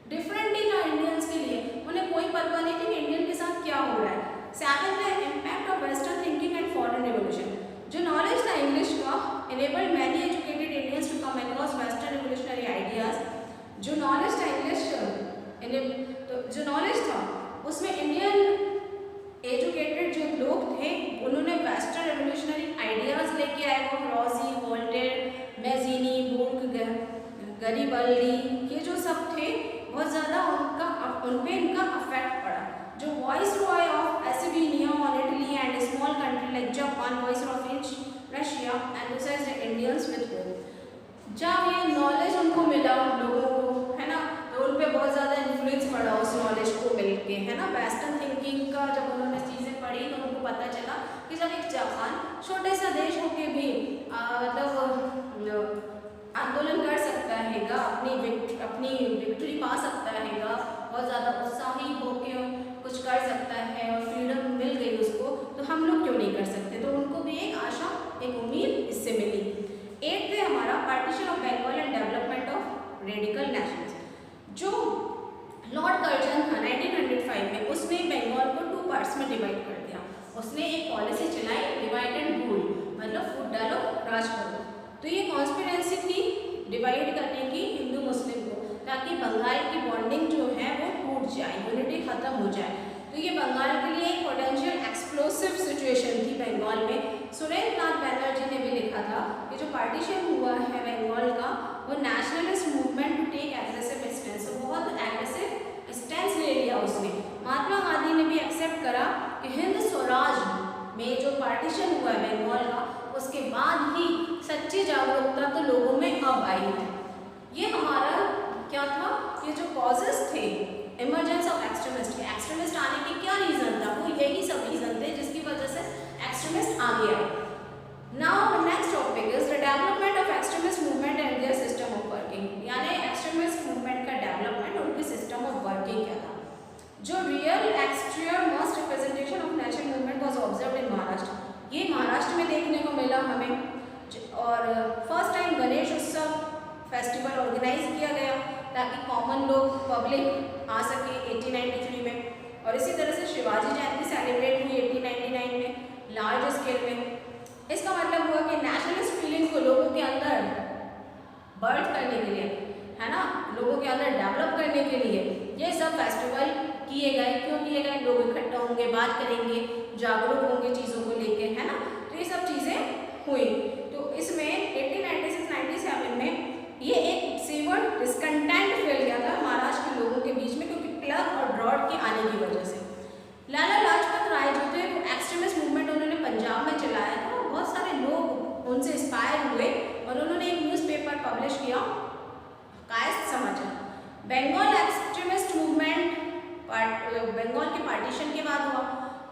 डिफरेंट ही था इंडियंस के लिए। उन्हें कोई परवाह नहीं थी कि इंडियन के साथ क्या हो रहा है। सेवेंथ है impact of western thinking and foreign revolution. जो नॉलेज था इंग्लिश का enabled many educated Indians to come across Western revolutionary ideas। जो नॉलेज था इंग्लिश, तो जो नॉलेज था उसमें इंडियन एजुकेटेड जो लोग थे उन्होंने वेस्टर्न रेवोल्यूशनरी आइडियाज़ लेके आए। वो रॉजी, वोल्टेयर, मैजीनी, बुर्क, गरीबल्डी, ये जो सब थे बहुत ज़्यादा उन पे इनका अफेक्ट पड़ा। जो वॉइस रॉय ऑफ एसिबिनिया on Italy and small country like Japan, voice of Russia and Indians with hope. जब ये नॉलेज उनको मिला लोगों को, है ना, तो उन पे बहुत ज़्यादा इन्फ्लुएंस पड़ा उस नॉलेज को मिलके, है ना। वेस्टर्न थिंकिंग का जब उन्होंने चीज़ें पढ़ी तो उनको पता चला कि जब एक जापान छोटे सा देश होके भी मतलब आंदोलन कर सकता हैगा, अपनी विक्ट्री पा सकता हैगा, बहुत ज़्यादा उत्साही होके कुछ कर सकता है और फ्रीडम मिल गई उसको, तो हम लोग क्यों नहीं कर सकते। तो उनको भी एक आशा, एक उम्मीद इससे मिली। 8th है हमारा partition of Bengal and development of radical nationalism. जो लॉर्ड कर्जन था 1905 में, उसने बंगाल को 2 पार्ट्स में डिवाइड कर दिया। उसने एक पॉलिसी चलाई, डिवाइड एंड रूल, मतलब फूट डालो राज करो। तो ये कॉन्स्पिरेंसी थी डिवाइड करने की हिंदू मुस्लिम को, ताकि जाए, यूनिटी खत्म हो जाए। तो ये बंगाल के लिए एक पोटेंशियल एक्सप्लोसिव सिचुएशन थी बंगाल में। सुरेंद्रनाथ बैनर्जी ने भी लिखा था कि जो पार्टीशन हुआ है बंगाल का वो nationalist movement to take aggressive stand, बहुत एग्रेसिव स्टैंड ले लिया उसने। महात्मा गांधी ने भी एक्सेप्ट करा कि हिंद स्वराज में जो पार्टीशन हुआ है बंगाल का, उसके बाद ही सच्ची जागरूकता तो लोगों में अब आई है। ये हमारा क्या था, ये जो कॉजेस थे इमरजेंस ऑफ एक्सट्रीमिस्ट के, एक्सट्रीमिस्ट आने के क्या रीजन था, वो यही सब रीजन थे जिसकी वजह से एक्सट्रीमिस्ट आ गया। Now next topic is the development of extremist movement and there system of working, यानी एक्सट्रीमिस्ट मूवमेंट का डेवलपमेंट और उनके सिस्टम ऑफ वर्किंग क्या था। जो real extremist representation of national movement was observed in Maharashtra, ये महाराष्ट्र में देखने को मिला हमें। और फर्स्ट टाइम गणेश उत्सव फेस्टिवल ऑर्गेनाइज किया गया ताकि कॉमन लोग पब्लिक आ सके 1893 में, और इसी तरह से शिवाजी जयंती सेलिब्रेट हुई 1899 में लार्ज स्केल में। इसका मतलब हुआ कि नेशनलिस्ट फीलिंग को लोगों के अंदर बर्थ करने के लिए, है ना, लोगों के अंदर डेवलप करने के लिए ये सब फेस्टिवल किए गए। क्यों किए गए? लोग इकट्ठा होंगे, बात करेंगे, जागरूक होंगे चीज़ों को लेके, है ना, तो ये सब चीज़ें हुई। तो इसमें 1896-97 में ये एक सीवर डिस्कंटेंट फैल गया था महाराष्ट्र के लोगों के बीच में, क्योंकि प्लग और ड्रॉट के आने की वजह से। लाला लाजपत राय जो थे वो एक्सट्रीमिस्ट मूवमेंट उन्होंने पंजाब में चलाया था, और बहुत सारे लोग उनसे इंस्पायर हुए और उन्होंने एक न्यूज़पेपर पब्लिश किया, कायस्थ समाचार। बंगाल एक्सट्रीमिस्ट मूवमेंट बंगाल के पार्टीशन के बाद हुआ,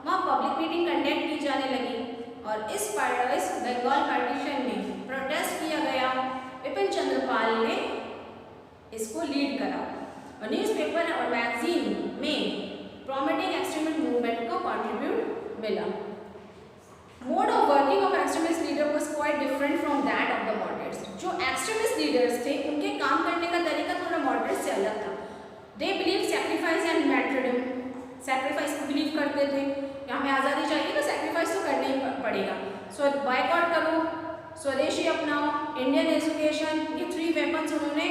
वहाँ पब्लिक मीटिंग कंडक्ट की जाने लगी, और इस बंगाल पार्टीशन में प्रोटेस्ट किया गया। विपिन चंद्र पाल ने इसको लीड करा, और न्यूज़पेपर और मैगजीन में प्रॉमिटिंग एक्सट्रीमिस्ट मूवमेंट को कंट्रीब्यूट मिला। Mode of working of extremist leader was quite different from that of the moderates. जो एक्सट्रीमिस्ट लीडर्स थे उनके काम करने का तरीका थोड़ा मॉडरेट से अलग था। They believe sacrifice and martyrdom, sacrifice को बिलीव करते थे कि हमें आज़ादी चाहिए तो सैक्रिफाइस तो करना ही पड़ेगा। सो बायकॉट करो, स्वदेशी अपनाओ, इंडियन एजुकेशन, ये 3 वेपन्स उन्होंने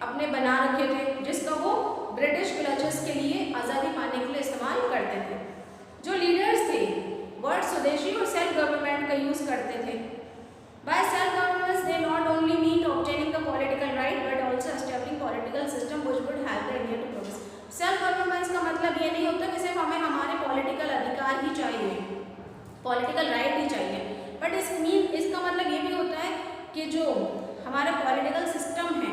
अपने बना रखे थे, जिसका वो ब्रिटिश क्लचेस के लिए आज़ादी पाने के लिए इस्तेमाल करते थे। जो लीडर्स थे वर्ड स्वदेशी और सेल्फ गवर्नमेंट का यूज़ करते थे। By self governance they not only mean obtaining the political right but also establishing political system which would help the India to progress. Self governance का मतलब ये नहीं होता कि सिर्फ हमें हमारे पॉलिटिकल अधिकार ही चाहिए, पॉलिटिकल राइट ही चाहिए, बट इसका मतलब ये भी होता है कि जो हमारा पॉलिटिकल सिस्टम है,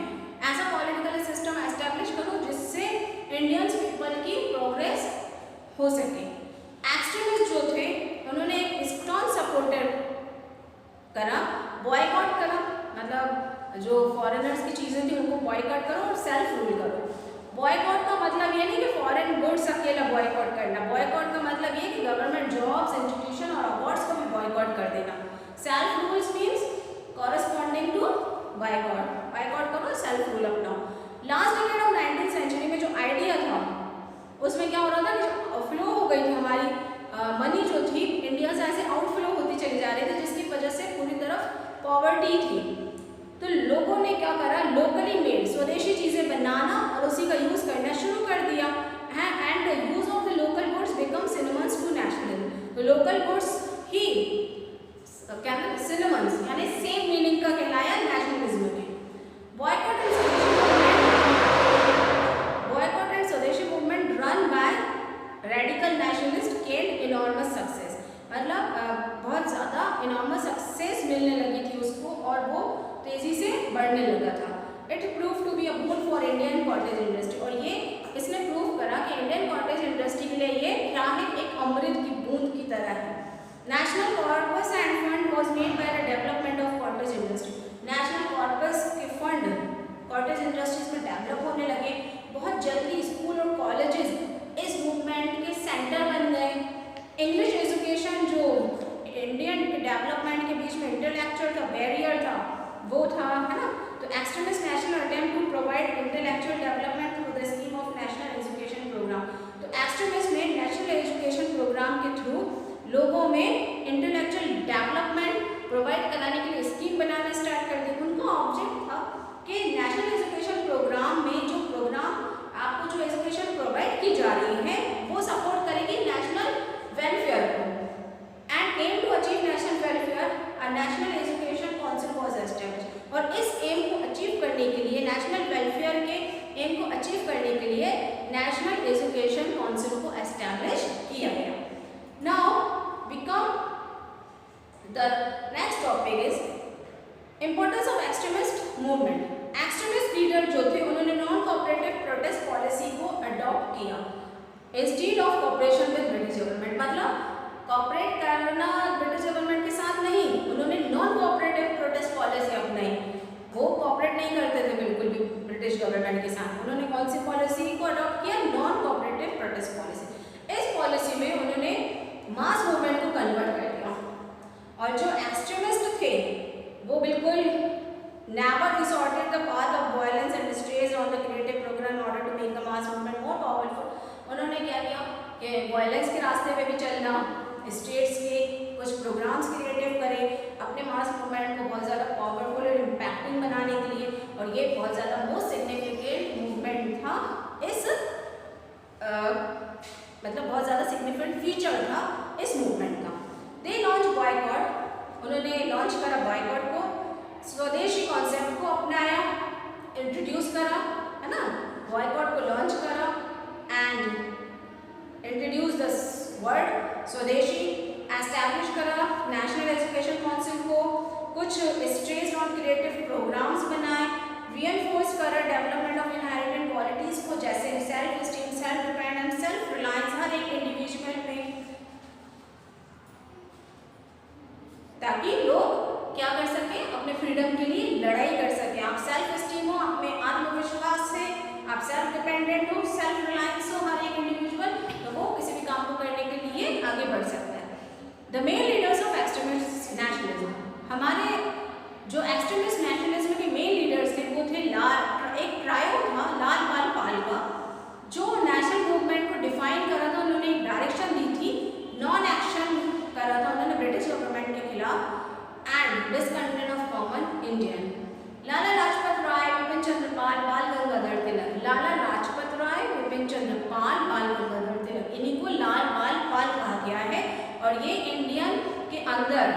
ऐसा पॉलिटिकल सिस्टम एस्टैब्लिश करो जिससे इंडियन पीपल की प्रोग्रेस हो सके। एक्सट्रीमिस्ट जो थे उन्होंने एक स्ट्रॉन्ग सपोर्टर करा, बॉयकॉट करा, मतलब जो फॉरेनर्स की चीज़ें थी उनको बॉयकॉट करो और सेल्फ रूल करो। बॉयकॉट का मतलब ये नहीं कि फॉरेन गुड्स अकेला बॉयकॉट करना, बॉयकॉट का मतलब ये कि गवर्नमेंट जॉब्स, इंस्टीट्यूशन और अवार्ड्स को भी बॉयकॉट कर देना। Self rules means corresponding to boycott, boycott करो, सेल्फ रूल अपनाओ। Last decade of 19th century में जो आइडिया था उसमें क्या हो रहा था कि फ्लो हो गई थी हमारी मनी जो थी इंडिया से ऐसे आउटफ्लो होती चली जा रही थी, जिसकी वजह से पूरी तरफ पॉवर्टी थी। तो लोगों ने क्या करा, लोकली मेड स्वदेशी चीज़ें बनाना और उसी का यूज़ करना शुरू कर दिया है, and the use of the local goods become synonyms to nationalism. तो लोकल गुड्स ही क्या सिनोनिम्स यानी सेम मीनिंग का कहलाया नेशनलिज्म में। Boycott and swadeshi movement run by radical nationalist gained enormous success, मतलब बहुत ज़्यादा इनॉर्मस सक्सेस मिलने लगी थी उसको, और वो तेज़ी से बढ़ने लगा था। It prove to be a boon for Indian cottage industry, और ये इसने प्रूव करा कि इंडियन कॉटेज इंडस्ट्री के लिए ये क्या है, एक अमृत की बूंद की तरह है। National corpus end fund was made by the development of cottage industry. National corpus के फंड कॉटेज इंडस्ट्रीज में डेवलप होने लगे। बहुत जल्दी स्कूल और कॉलेजेस इस मूवमेंट के सेंटर बन गए। इंग्लिश एजुकेशन जो इंडियन डेवलपमेंट के बीच में इंटेलेक्चुअल का बैरियर था वो था, है ना। तो extremist national attempt to provide intellectual development through the scheme of national education programme. तो एक्सट्रीमिस्ट ने नेशनल एजुकेशन प्रोग्राम के थ्रू लोगों में इंटेलेक्चुअल डेवलपमेंट प्रोवाइड कराने के लिए स्कीम बनाना स्टार्ट कर दी। उनका ऑब्जेक्ट था कि नेशनल एजुकेशन प्रोग्राम में जो प्रोग्राम आपको जो एजुकेशन प्रोवाइड की नेशनल वेलफेयर के एम को अचीव करने के लिए नेशनल एजुकेशन काउंसिल को एस्टैब्लिश किया गया। Now we come the next topic is importance of extremist movement. Extremist leader जो थे उन्होंने नॉन कोऑपरेटिव प्रोटेस्ट पॉलिसी को अडॉप्ट किया instead of cooperation with British government. मतलब कोऑपरेट करना ब्रिटिश गवर्नमेंट के साथ नहीं, उन्होंने नॉन कोऑपरेटिव प्रोटेस्ट पॉलिसी अपनाई। वो कोऑपरेट नहीं करते थे बिल्कुल भी ब्रिटिश गवर्नमेंट के साथ। उन्होंने कौन सी पॉलिसी को अडॉप्ट किया? Non cooperative protest policy. इस पॉलिसी में उन्होंने मास मूवमेंट को कन्वर्ट कर दिया और जो एक्सट्रीमिस्ट थे वो बिल्कुल never resorted the path of violence and stressed on the creative program in order to make the mass movement more powerful। उन्होंने क्या किया कि वायलेंस के रास्ते पे भी चलना, स्टेट्स के कुछ प्रोग्राम्स क्रिएटिव करे अपने मास मूवमेंट को बहुत ज़्यादा पावरफुल और इम्पैक्टिंग बनाने के लिए। और ये बहुत ज़्यादा मोस्ट सिग्निफिकेंट मूवमेंट था इस मतलब बहुत ज़्यादा सिग्निफिकेंट फीचर था इस मूवमेंट का। दे लॉन्च बॉयकॉट, उन्होंने लॉन्च करा बॉयकॉट को, स्वदेशी कॉन्सेप्ट को अपनाया, इंट्रोड्यूस करा, है ना, बॉयकॉट को लॉन्च करा एंड इंट्रोड्यूस द वर्ड स्वदेशी, एस्टैब्लिश करा नेशनल एजुकेशन काउंसिल को, कुछ स्ट्रेस ऑन क्रिएटिव प्रोग्राम्स बनाए, रीएनफोर्स करा डेवलपमेंट ऑफ इनहेरिटेड क्वालिटीज को, जैसे self esteem, self dependence, self reliance हर एक इंडिविजुअल पे, ताकि लोग क्या कर सके, अपने फ्रीडम के लिए लड़ाई कर सके। आप सेल्फ एस्टीम हो, आप में आत्मविश्वास है, आप सेल्फ डिपेंडेंट हो, सेल्फ रिलायंस हो हर एक इंडिविजुअल, तो वो किसी भी काम को करने के लिए आगे बढ़ सकता है। The main leaders of extremist nationalism, हमारे जो एक्सट्रीमिस्ट नेशनलिज्म के मेन लीडर्स थे वो थे एक ट्रायो था लाल बाल पाल का, जो नेशनल मूवमेंट को डिफाइन करा था। उन्होंने एक डायरेक्शन दी थी, नॉन एक्शन करा था उन्होंने ब्रिटिश गवर्नमेंट के खिलाफ and discontent of common Indian. Lala Lajpat Rai, Bipin Chandra Pal, Bal Gangadhar तिलक। लाला लाजपत राय, विपिन चंद्र पाल, बाल गंगाधर तिलक, इन्हीं को लाल बाल पाल कहा गया है। और ये इंडियन के अंदर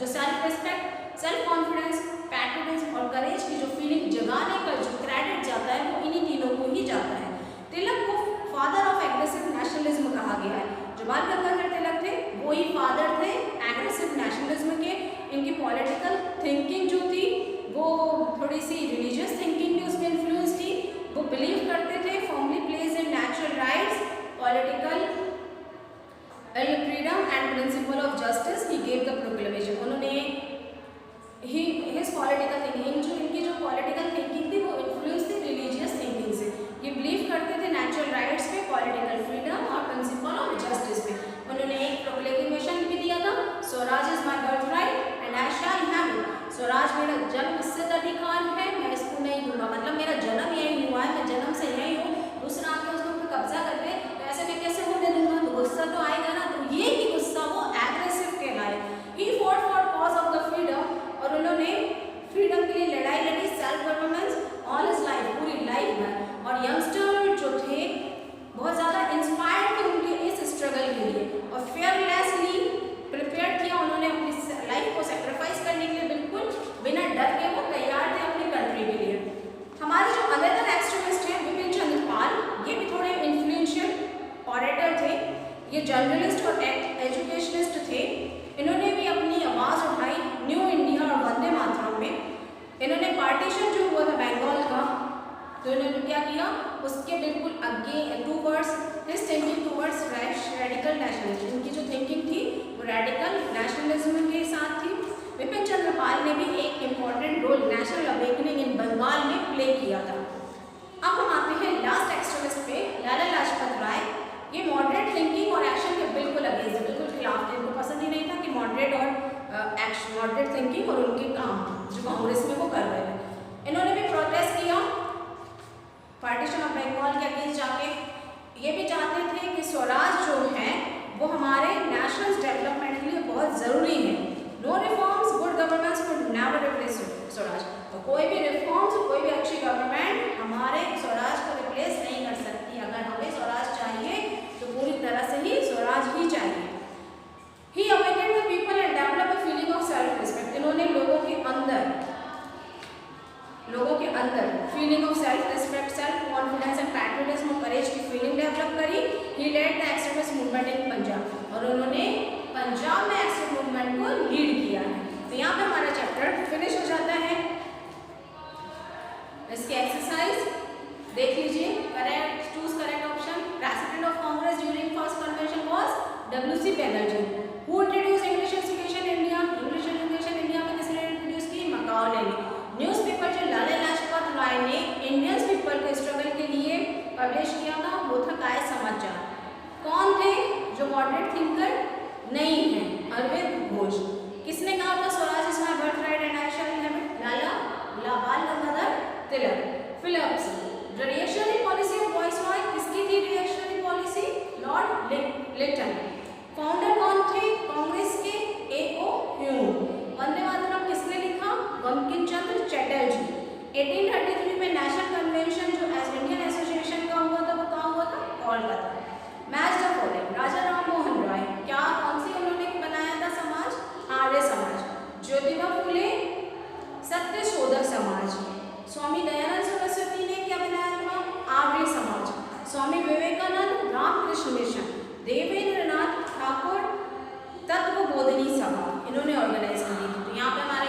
जो self respect, self confidence, patriotism और करेज की जो फीलिंग जगाने का जो क्रेडिट जाता है वो इन्हीं तीनों को ही जाता है। तिलक को फादर ऑफ एग्रेसिव नेशनलिज्म कहा गया है। जो बाल गंगाधर तिलक थे वो ही फादर थे एग्रेसिव नेशनलिज्म के। इनकी पॉलिटिकल थिंकिंग जो थी वो थोड़ी सी रिलीजियस थिंकिंग भी उसमें इन्फ्लुएंस थी। वो बिलीव करते थे formally place in natural rights, political freedom and principle of justice. He gave the proclamation. उन्होंने हिज पॉलिटिकल थिंकिंग, जो इनकी जो पॉलिटिकल थिंकिंग थी वो इन्फ्लुएंस थी रिलीजियस थिंकिंग से। ये बिलीव करते थे नेचुरल राइट्स पे, पॉलिटिकल फ्रीडम और प्रिंसिपल ऑफ जस्टिस पे। उन्होंने एक प्रोक्लेमेशन भी दिया था, swaraj is my birth right and I shall have it. Swaraj मेरा जन्म सिद्ध अधिकार है, मैं इसको नहीं दूंगा। मतलब मेरा जन्म यही हुआ है, मैं जन्म से यही हूँ, दूसरा आके उसको कब्जा कर ले तो ऐसे मैं कैसे होने दूंगा? तो गुस्सा तो आएगा ना। तो ये ही गुस्सा वो एग्रेसिव कहलाए। He fought for cause of the freedom, और उन्होंने फ्रीडम के लिए लड़ाई लड़ी, self governance all his life, पूरी लाइफ में। और यंगस्टर जो थे बहुत ज़्यादा इंस्पायर्ड थे उनके इस स्ट्रगल के लिए और फेयरलेसली प्रिपेयर किया। उन्होंने अपनी लाइफ को सेक्रीफाइस करने के लिए बिल्कुल बिना डर के वो तैयार थे अपनी कंट्री के लिए। हमारे जो अनदर एक्सट्रीमिस्ट हैं विपिन चंद्र पाल, ये भी थोड़े इन्फ्लुएंशियल ऑरेटर थे। ये जर्नलिस्ट और एजुकेशनिस्ट थे। इन्होंने भी अपनी आवाज़ उठाई न्यू इंडिया और वंदे मातरम में। इन्होंने पार्टीशन जो हुआ था बंगाल का, तो इन्होंने क्या किया, उसके बिल्कुल आगे towards his thinking towards radical nationalism. इनकी जो थिंकिंग थी वो रेडिकल नेशनलिज्म के साथ थी। विपिन चंद्र पाल ने भी एक इम्पॉर्टेंट रोल नेशनल अवेकनिंग इन बंगाल में प्ले किया था। अब हम आते हैं लास्ट एक्सट्रीमिस्ट पे, लाला लाजपत राय। ये मॉडरेट थिंकिंग और एक्शन के बिल्कुल अगेंस्ट, बिल्कुल खिलाफ थे। इनको पसंद ही नहीं था कि मॉडरेट और एक्शन, मॉडरेट थिंकिंग और उनके काम जो कांग्रेस में वो कर रहे थे। इन्होंने भी प्रोटेस्ट किया पार्टीशन ऑफ बंगाल के अगेंस्ट जाके। ये भी चाहते थे कि स्वराज जो है वो हमारे नेशनल डेवलपमेंट के लिए बहुत ज़रूरी है। No reforms, good governance could never replace swaraj. तो कोई भी रिफॉर्म्स, कोई भी अच्छी गवर्नमेंट हमारे स्वराज को रिप्लेस नहीं कर सकती। अगर हमें स्वराज चाहिए तो पूरी तरह से ही स्वराज ही चाहिए। He awakened the people and develop a feeling of self respect. इन्होंने लोगों के अंदर लोगों के अंदर feeling of self respect, self confidence and patriotism और करेज की फीलिंग डेवलप करी। He led the extremist movement in Punjab, और उन्होंने पंजाब में एक्सट्रीमिस्ट मूवमेंट को लीड किया है। तो यहाँ पे हमारा चैप्टर फिनिश हो जाता है। इसके एक्सरसाइज देख लीजिए। Correct, choose correct option. President of Congress during first convention was W.C. Banerjee. Who introduce English education India, English education India में किसने इंट्रोड्यूस की? मैकाले ने। न्यूज़पेपर जो लाला लाजपत राय ने इंडियन पीपल के स्ट्रगल के लिए पब्लिश किया था वो था काय समाचार। कौन थे जो मॉडरेट थिंकर नहीं है? अरविंद घोष। किसने कहा था swaraj is my birth right and I shall have it? Bal Gangadhar Tilak. Philips. The reactionary policy of viceroy, किसकी थी reactionary policy? Lord Lytton. Founder कौन थे कांग्रेस के? A.O. ह्यूम। वंदे मातरम किसने लिखा? बंकिम चंद्र चटर्जी। 1833 में नेशनल कन्वेंशन जो इंडियन एसोसिएशन का हुआ था वो कहाँ हुआ था? Kolkata. Match the following. Raja Ram Mohan Roy, क्या कौन सी उन्होंने बनाया था समाज? आर्य समाज। ज्योतिबा फुले सत्य शोधक समाज। स्वामी दयानंद सरस्वती ने क्या बनाया था? आर्य समाज। स्वामी विवेकानंद रामकृष्ण मिशन। देवेंद्र नाथ ठाकुर तत्व बोधनी सभा, इन्होंने ऑर्गेनाइज करी थी। तो यहाँ पे हमारे